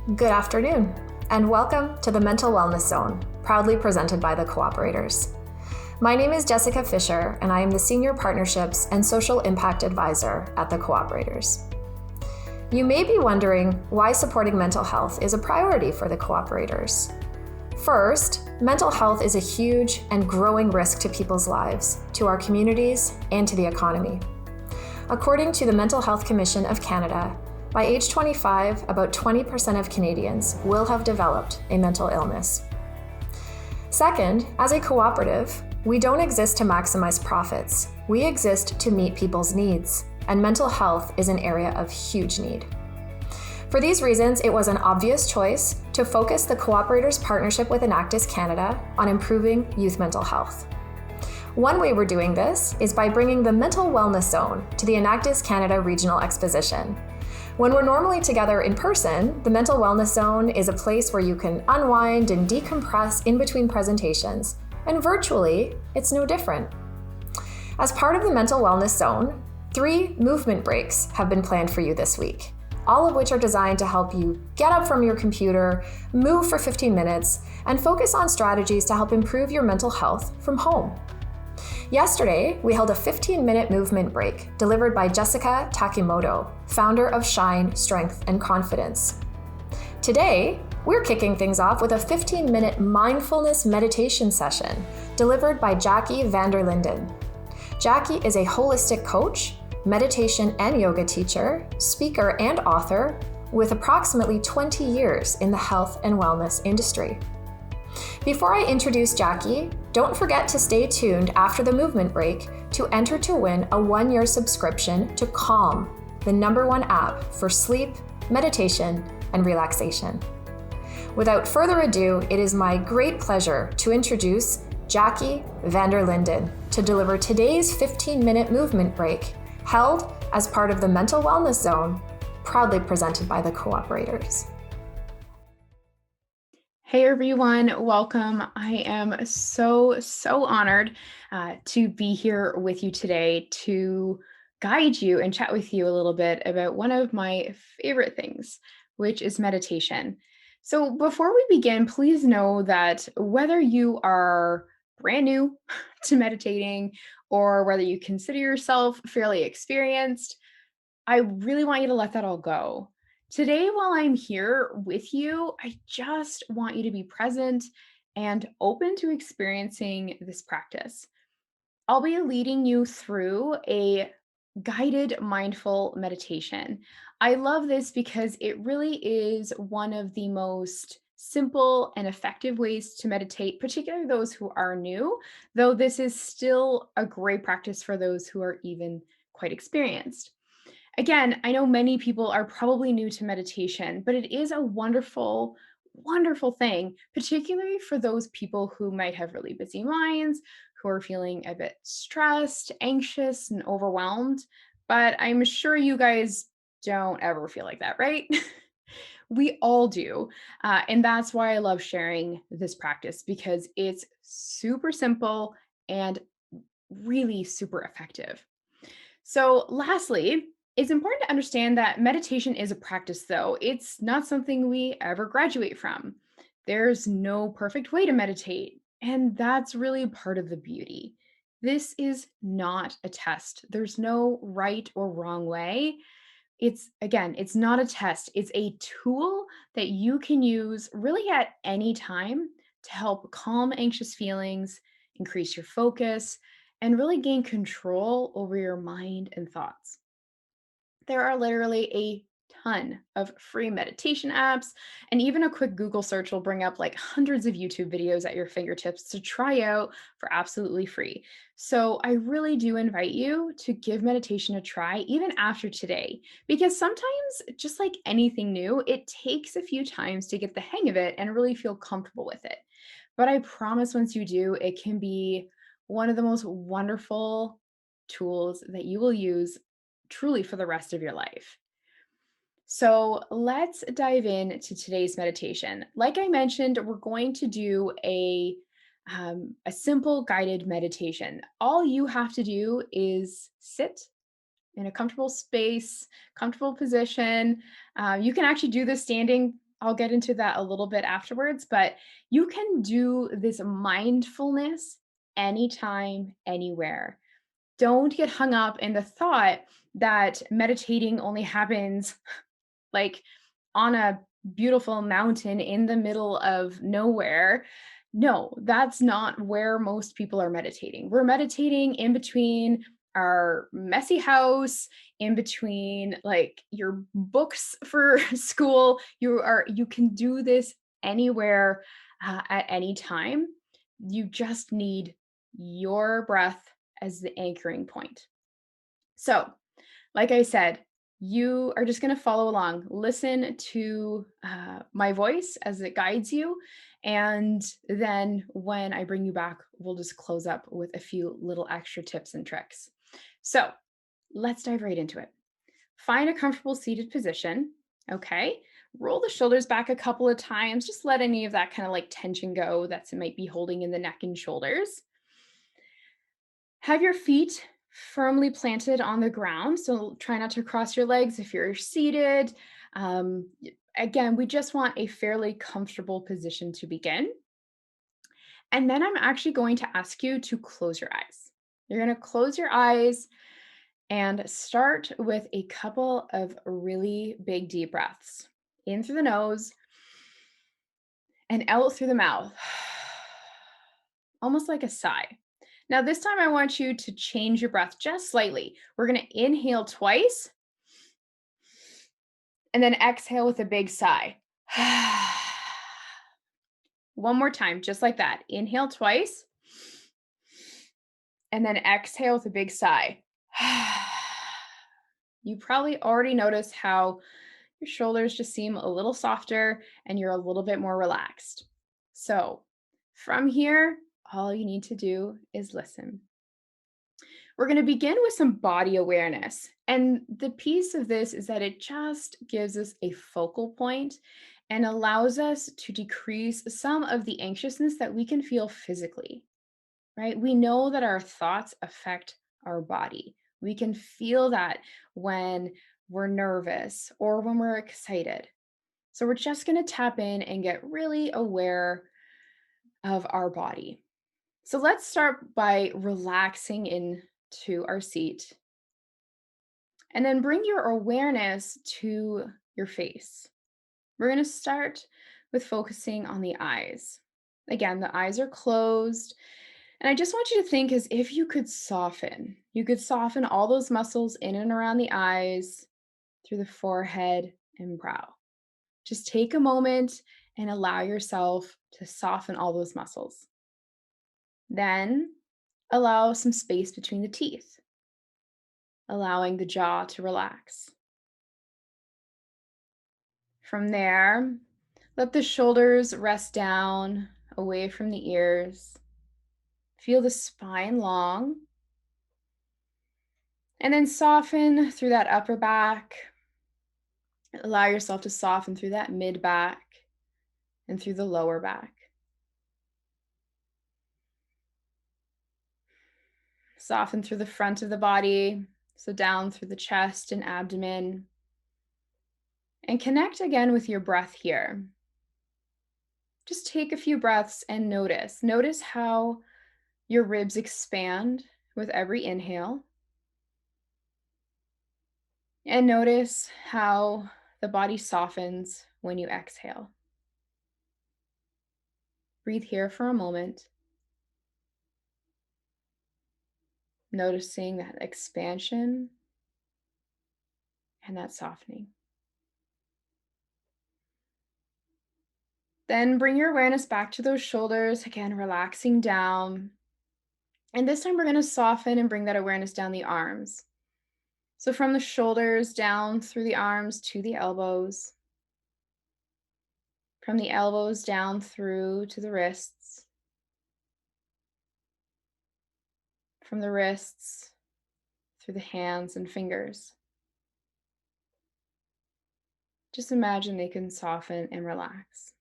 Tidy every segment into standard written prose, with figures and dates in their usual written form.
Good afternoon, and welcome to the Mental Wellness Zone, proudly presented by the Cooperators. My name is Jessica Fisher, and I am the Senior Partnerships and Social Impact Advisor at the Cooperators. You may be wondering why supporting mental health is a priority for the Cooperators. First, mental health is a huge and growing risk to people's lives, to our communities, and to the economy. According to the Mental Health Commission of Canada, by age 25, about 20% of Canadians will have developed a mental illness. Second, as a cooperative, we don't exist to maximize profits. We exist to meet people's needs, and mental health is an area of huge need. For these reasons, it was an obvious choice to focus the Cooperators' partnership with Enactus Canada on improving youth mental health. One way we're doing this is by bringing the Mental Wellness Zone to the Enactus Canada Regional Exposition. When we're normally together in person, the Mental Wellness Zone is a place where you can unwind and decompress in between presentations, and virtually, it's no different. As part of the Mental Wellness Zone, 3 movement breaks have been planned for you this week, all of which are designed to help you get up from your computer, move for 15 minutes, and focus on strategies to help improve your mental health from home. Yesterday, we held a 15-minute movement break delivered by Jessica Takimoto, founder of Shine, Strength, and Confidence. Today, we're kicking things off with a 15-minute mindfulness meditation session delivered by Jackie van der Linden. Jackie is a holistic coach, meditation and yoga teacher, speaker, and author with approximately 20 years in the health and wellness industry. Before I introduce Jackie, don't forget to stay tuned after the movement break to enter to win a 1-year subscription to Calm, the #1 app for sleep, meditation, and relaxation. Without further ado, it is my great pleasure to introduce Jackie van der Linden to deliver today's 15-minute movement break held as part of the Mental Wellness Zone, proudly presented by the Cooperators. Hey everyone, welcome. I am so honored to be here with you today to guide you and chat with you a little bit about one of my favorite things, which is meditation. So before we begin, please know that whether you are brand new to meditating or whether you consider yourself fairly experienced, I really want you to let that all go. Today, while I'm here with you, I just want you to be present and open to experiencing this practice. I'll be leading you through a guided mindful meditation. I love this because it really is one of the most simple and effective ways to meditate, particularly those who are new, though this is still a great practice for those who are even quite experienced. Again, I know many people are probably new to meditation, but it is a wonderful thing, particularly for those people who might have really busy minds, who are feeling a bit stressed, anxious, and overwhelmed. But I'm sure you guys don't ever feel like that, right? We all do. And that's why I love sharing this practice because it's super simple and really super effective. So, lastly, it's important to understand that meditation is a practice, though. It's not something we ever graduate from. There's no perfect way to meditate, and that's really part of the beauty. This is not a test. There's no right or wrong way. It's not a test. It's a tool that you can use really at any time to help calm anxious feelings, increase your focus, and really gain control over your mind and thoughts. There are literally a ton of free meditation apps, and even a quick Google search will bring up like hundreds of YouTube videos at your fingertips to try out for absolutely free. So I really do invite you to give meditation a try even after today, because sometimes, just like anything new, it takes a few times to get the hang of it and really feel comfortable with it. But I promise once you do, it can be one of the most wonderful tools that you will use truly for the rest of your life. So let's dive into today's meditation. Like I mentioned, we're going to do a simple guided meditation. All you have to do is sit in a comfortable space, comfortable position. You can actually do this standing I'll get into that a little bit afterwards, but you can do this mindfulness anytime, anywhere. Don't get hung up in the thought that meditating only happens like on a beautiful mountain in the middle of nowhere. No, that's not where most people are meditating. We're meditating in between our messy house, in between like your books for school. You can do this anywhere at any time. You just need your breath as the anchoring point. So, like I said, you are just going to follow along. Listen to my voice as it guides you. And then when I bring you back, we'll just close up with a few little extra tips and tricks. So let's dive right into it. Find a comfortable seated position. Okay. Roll the shoulders back a couple of times. Just let any of that kind of like tension go that might be holding in the neck and shoulders. Have your feet firmly planted on the ground. So try not to cross your legs if you're seated. Again, we just want a fairly comfortable position to begin. And then I'm actually going to ask you to close your eyes. You're going to close your eyes and start with a couple of really big deep breaths in through the nose and out through the mouth, almost like a sigh. Now, this time I want you to change your breath just slightly. We're going to inhale twice and then exhale with a big sigh. One more time, just like that. Inhale twice and then exhale with a big sigh. You probably already noticed how your shoulders just seem a little softer and you're a little bit more relaxed. So from here, all you need to do is listen. We're going to begin with some body awareness. And the piece of this is that it just gives us a focal point and allows us to decrease some of the anxiousness that we can feel physically, right? We know that our thoughts affect our body. We can feel that when we're nervous or when we're excited. So we're just going to tap in and get really aware of our body. So let's start by relaxing into our seat. And then bring your awareness to your face. We're going to start with focusing on the eyes. Again, the eyes are closed. And I just want you to think as if you could soften. You could soften all those muscles in and around the eyes, through the forehead and brow. Just take a moment and allow yourself to soften all those muscles. Then allow some space between the teeth, allowing the jaw to relax. From there, let the shoulders rest down away from the ears. Feel the spine long. And then soften through that upper back. Allow yourself to soften through that mid back and through the lower back. Soften through the front of the body, so down through the chest and abdomen. And connect again with your breath here. Just take a few breaths and notice. Notice how your ribs expand with every inhale. And notice how the body softens when you exhale. Breathe here for a moment. Noticing that expansion and that softening. Then bring your awareness back to those shoulders, again, relaxing down. And this time we're going to soften and bring that awareness down the arms. So from the shoulders down through the arms to the elbows. From the elbows down through to the wrists. From the wrists through the hands and fingers. Just imagine they can soften and relax.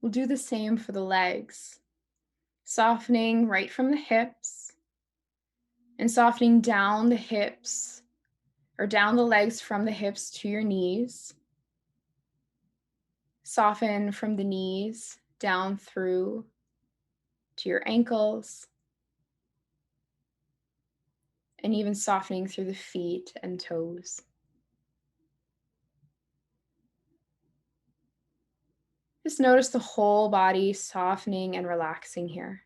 We'll do the same for the legs, softening right from the hips and softening down the hips or down the legs from the hips to your knees. Soften from the knees down through to your ankles, and even softening through the feet and toes. Just notice the whole body softening and relaxing here.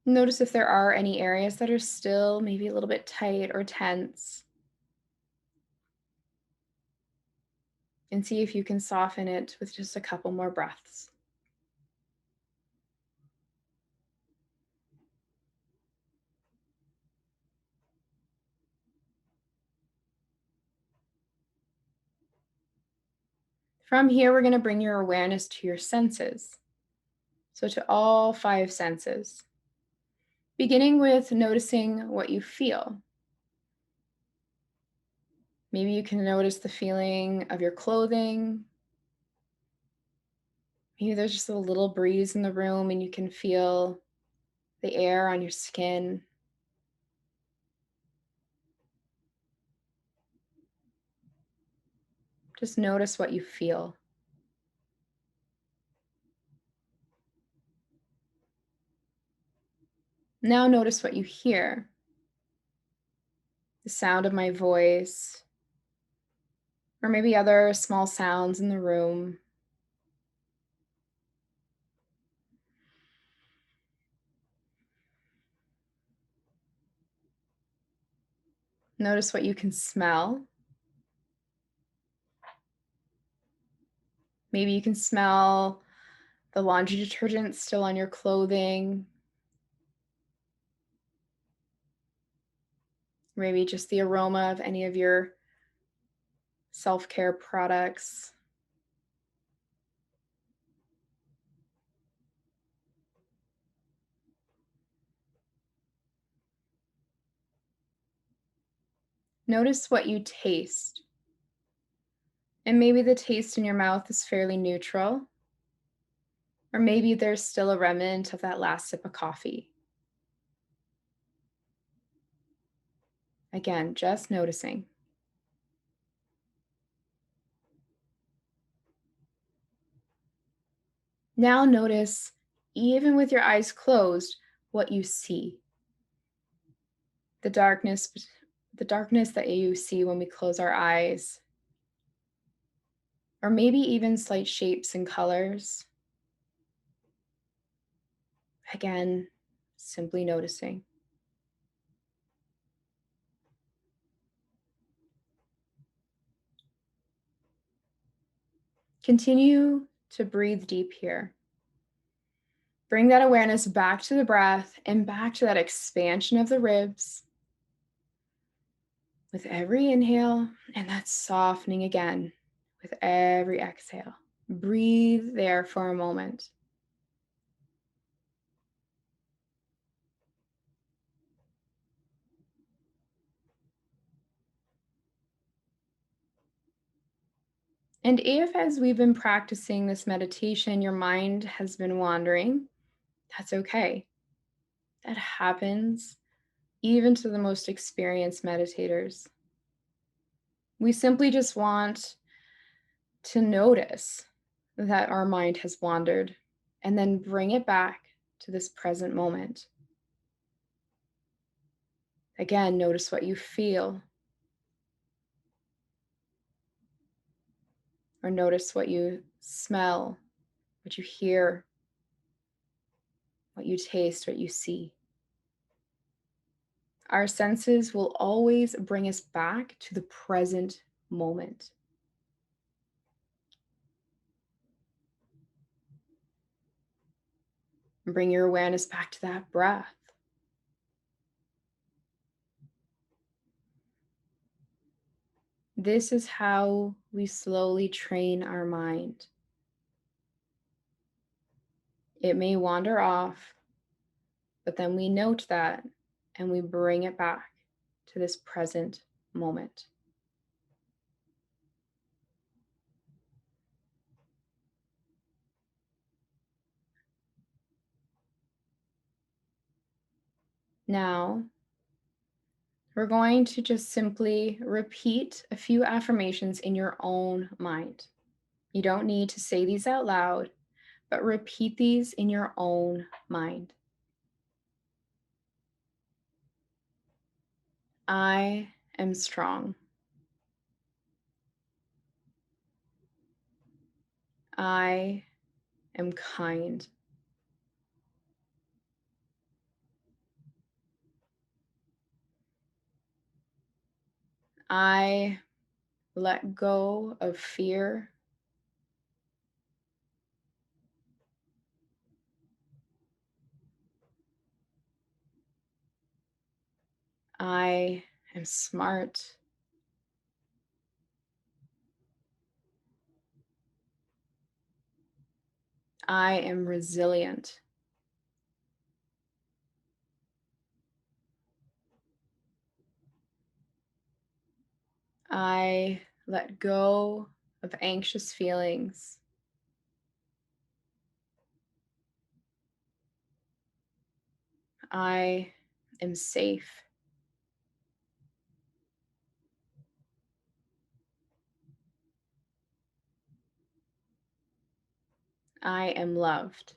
Notice if there are any areas that are still maybe a little bit tight or tense. And see if you can soften it with just a couple more breaths. From here, we're going to bring your awareness to your senses. So to all 5 senses. Beginning with noticing what you feel. Maybe you can notice the feeling of your clothing. Maybe there's just a little breeze in the room and you can feel the air on your skin. Just notice what you feel. Now notice what you hear. The sound of my voice, or maybe other small sounds in the room. Notice what you can smell. Maybe you can smell the laundry detergent still on your clothing. Maybe just the aroma of any of your self-care products. Notice what you taste. And maybe the taste in your mouth is fairly neutral. Or maybe there's still a remnant of that last sip of coffee. Again, just noticing. Now notice, even with your eyes closed, what you see. The darkness that you see when we close our eyes. Or maybe even slight shapes and colors. Again, simply noticing. Continue to breathe deep here. Bring that awareness back to the breath and back to that expansion of the ribs with every inhale, and that softening again with every exhale. Breathe there for a moment. And if, as we've been practicing this meditation, your mind has been wandering, that's okay. That happens even to the most experienced meditators. We simply just want to notice that our mind has wandered and then bring it back to this present moment. Again, notice what you feel, or notice what you smell, what you hear, what you taste, what you see. Our senses will always bring us back to the present moment. And bring your awareness back to that breath. This is how we slowly train our mind. It may wander off, but then we note that and we bring it back to this present moment. Now, we're going to just simply repeat a few affirmations in your own mind. You don't need to say these out loud, but repeat these in your own mind. I am strong. I am kind. I let go of fear. I am smart. I am resilient. I let go of anxious feelings. I am safe. I am loved.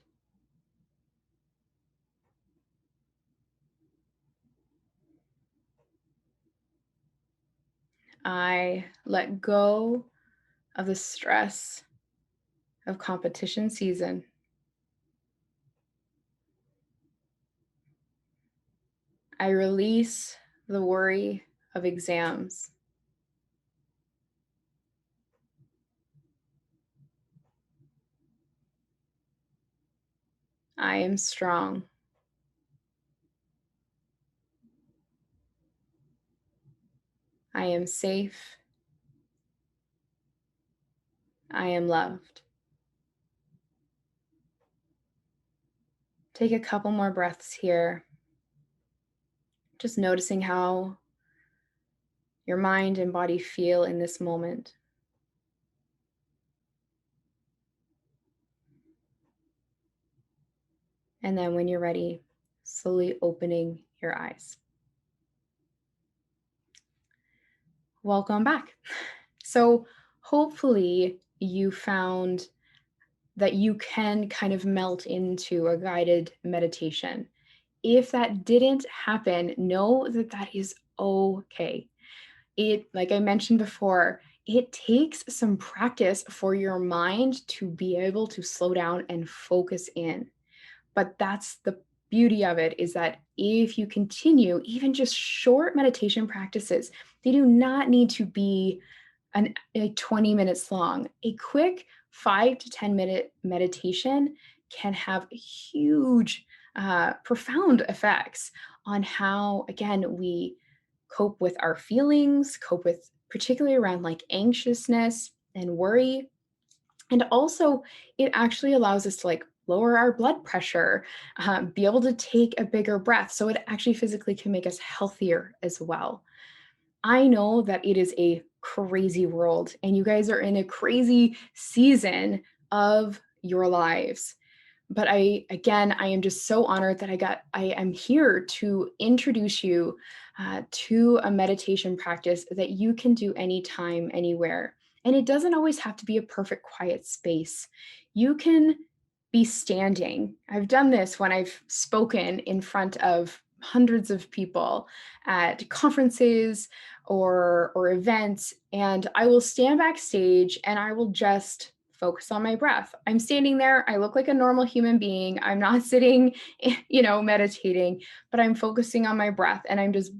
I let go of the stress of competition season. I release the worry of exams. I am strong. I am safe. I am loved. Take a couple more breaths here, just noticing how your mind and body feel in this moment. And then when you're ready, slowly opening your eyes. Welcome back. So, hopefully, you found that you can kind of melt into a guided meditation. If that didn't happen, know that that is okay. Like I mentioned before, it takes some practice for your mind to be able to slow down and focus in. But that's the beauty of it, is that if you continue, even just short meditation practices, they do not need to be a 20 minutes long. A quick 5 to 10 minute meditation can have huge, profound effects on how, again, we cope with our feelings, cope with particularly around like anxiousness and worry. And also, it actually allows us to like lower our blood pressure, be able to take a bigger breath. So it actually physically can make us healthier as well. I know that it is a crazy world and you guys are in a crazy season of your lives. But I am just so honored that I am here to introduce you to a meditation practice that you can do anytime, anywhere. And it doesn't always have to be a perfect quiet space. You can be standing. I've done this when I've spoken in front of hundreds of people at conferences or events, and I will stand backstage and I will just focus on my breath. I'm standing there, I look like a normal human being. I'm not sitting, meditating, but I'm focusing on my breath and I'm just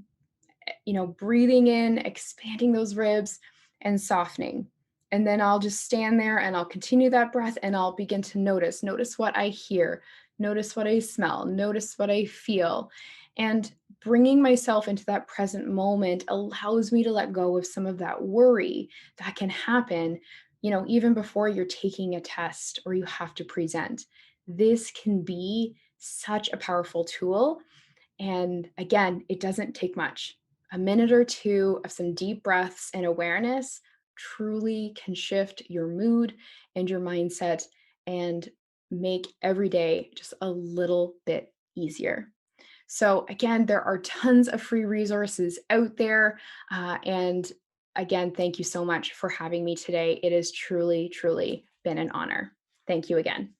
breathing in, expanding those ribs and softening. And then I'll just stand there and I'll continue that breath and I'll begin to notice what I hear, notice what I smell, notice what I feel. And bringing myself into that present moment allows me to let go of some of that worry that can happen, even before you're taking a test or you have to present. This can be such a powerful tool. And again, it doesn't take much. A minute or two of some deep breaths and awareness truly can shift your mood and your mindset and make every day just a little bit easier. So again, there are tons of free resources out there. And again, thank you so much for having me today. It has truly, truly been an honor. Thank you again.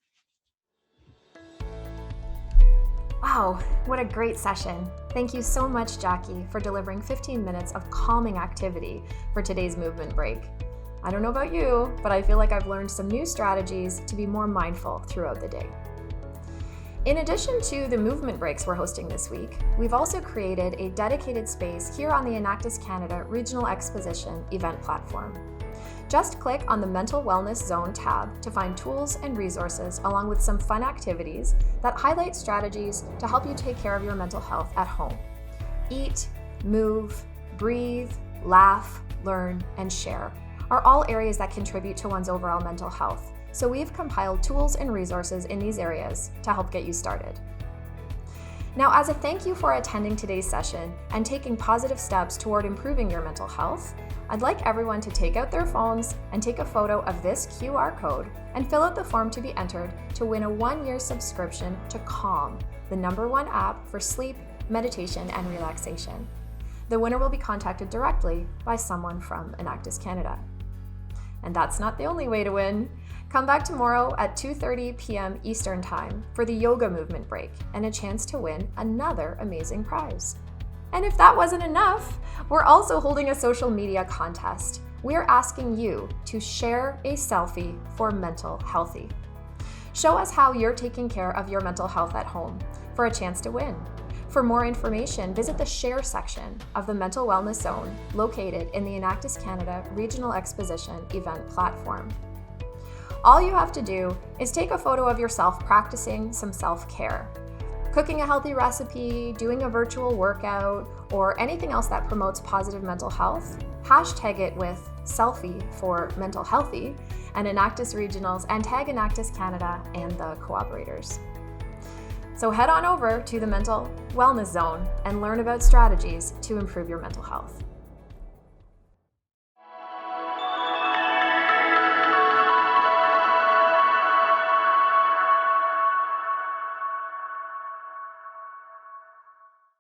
Wow, what a great session. Thank you so much, Jackie, for delivering 15 minutes of calming activity for today's movement break. I don't know about you, but I feel like I've learned some new strategies to be more mindful throughout the day. In addition to the movement breaks we're hosting this week, we've also created a dedicated space here on the Enactus Canada Regional Exposition event platform. Just click on the Mental Wellness Zone tab to find tools and resources along with some fun activities that highlight strategies to help you take care of your mental health at home. Eat, move, breathe, laugh, learn, and share are all areas that contribute to one's overall mental health. So we've compiled tools and resources in these areas to help get you started. Now, as a thank you for attending today's session and taking positive steps toward improving your mental health, I'd like everyone to take out their phones and take a photo of this QR code and fill out the form to be entered to win a 1-year subscription to Calm, the #1 app for sleep, meditation, and relaxation. The winner will be contacted directly by someone from Enactus Canada. And that's not the only way to win. Come back tomorrow at 2:30 p.m. Eastern Time for the yoga movement break and a chance to win another amazing prize. And if that wasn't enough, we're also holding a social media contest. We're asking you to share a selfie for Mental Healthy. Show us how you're taking care of your mental health at home for a chance to win. For more information, visit the Share section of the Mental Wellness Zone located in the Enactus Canada Regional Exposition event platform. All you have to do is take a photo of yourself practicing some self-care. Cooking a healthy recipe, doing a virtual workout, or anything else that promotes positive mental health, hashtag it with selfie for Mental Healthy and Enactus Regionals, and tag Enactus Canada and the cooperators. So head on over to the Mental Wellness Zone and learn about strategies to improve your mental health.